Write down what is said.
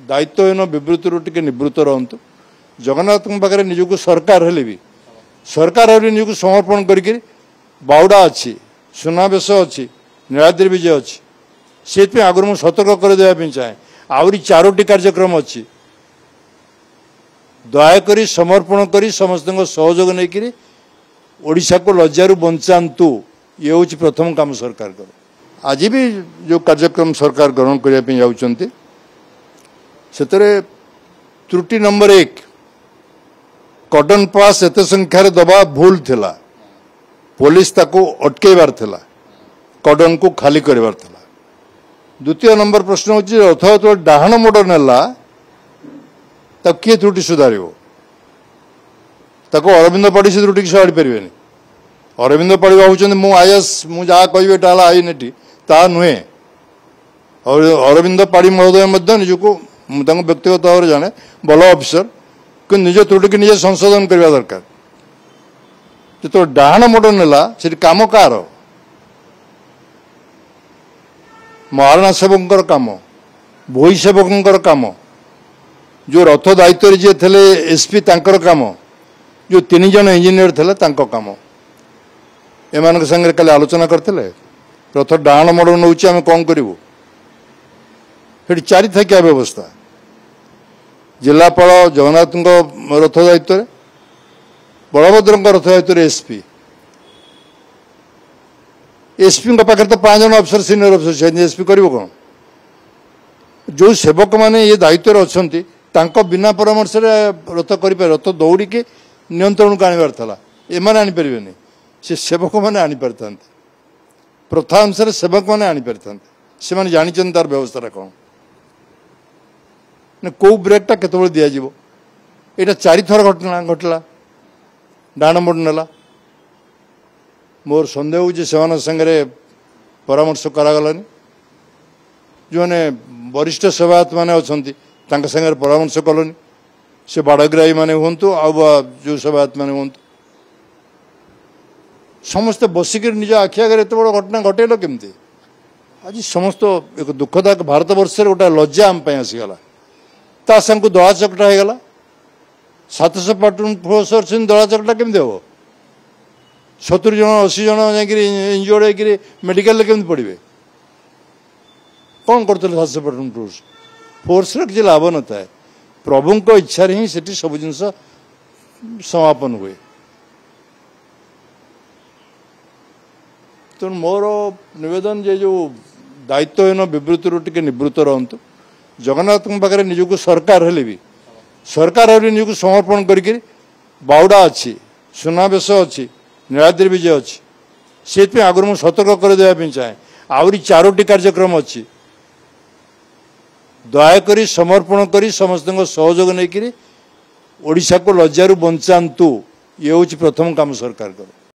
दायित्वहीन विवृत्ति टिके निवृत्त रहतु जगन्नाथ पाखे निजक सरकार हेले भी सरकार निजक समर्पण करके बाउडा अच्छी सुनावेश अच्छी नीलाद्री विजय अच्छी से आगुरी मुझे सतर्क करदेवाई चाहे आहरी 4टी कार्यक्रम अच्छी दयाकोरी समर्पण कर समस्त सहयोग नहीं ओडिशा को लज्जारू बंचातु ये हूँ प्रथम काम सरकार कर आज भी जो कार्यक्रम सरकार ग्रहण करने जाऊँच से त्रुटि नंबर 1 कॉटन पास एत संख्यार दबा भूल थिला पुलिस ताको अटकेबार थिला कॉटन को खाली करबार थिला। द्वितीय नंबर प्रश्न होची रथ तो डाहाण मोड़ नेला तब किए त्रुटि सुधार ताको अरविंद पाड़ी से त्रुटि सुधारी पारे अरविंद पाड़ी भावुं मु आईएएस मुझे कहे आई नेटी ता नुहे अरविंद पाड़ी महोदय निजक व्यक्तिगत भाव में जाने भल अफिसर कि निज त्रुटि की निजे संशोधन करने दरकार जो डाहाण मोड़ नेला से कम कार महारणा सेवक कम भोई सेवक कम जो रथ दायित्व जी थे एसपी तांकर काम जो 3 जन इंजीनियर थे कम एम संगे कल आलोचना करते रथ डाहाण मोड़ नौ आम कौन करूँ ये 4 थकिया व्यवस्था जिलापाल जगन्नाथ रथ दायित्व बलभद्र रथ दायित्व एसपी एसपी पाखे तो 5 जन अफिसर सीनियर अफिसर एसपी कर कौन जो सेवक मैंने ये दायित्व अच्छा बिना परामर्श रथ कर रथ दौड़ी के नियंत्रण को आनबार था एम आनीपारे से सेवक मैंने आनीपार था प्रथा अनुसार सेवक मैंने आनीपार था से जानते तार व्यवस्था कौन कौ ब्रेकटा केत दिज्व यहाँ 4 थर घटना घटला डाण मोड़ नेला मोर सन्देह हो संगे परामर्श करागलानी जो मैंने वरिष्ठ सेवायत मैंने अच्छा संगे परामर्श कलनि से बाड़ग्राही मैंने हूँ जो सेवायत मैंने हूँ समस्ते बसिक निज आखि आगे एत बड़ घटना घटेल केमती आज समस्त एक दुखदायक भारत वर्ष गोटे लज्जा आम आसीगला ता संग दला चकटा हो गला 700 प्लाटून फोर्स दला चकटा केमती हम 70 जन 80 जन जा इंजोर्ड होकर मेडिकल केमती पड़े कौन करते 700 प्लाटून फोर्स किसी लाभ न था प्रभु इच्छा ही से सब जिन समापन हुए तो मोर निवेदन जे जो दायित्वहीन विवृत्ति टिके निवृत्त रहतु जगन्नाथ पाखे निजक सरकार हेले भी सरकार निजक समर्पण करके बाउडा अच्छी सुनावेश अच्छी नीलाद्री विजय अच्छी से आगुरी मुझे सतर्क करदेवाई चाहे आहरी 4टी कार्यक्रम अच्छी दयाकोरी समर्पण कर समस्त सहयोग नहीं ओडिशा को लज्जारू बंचातु ये हूँ प्रथम काम सरकार कर।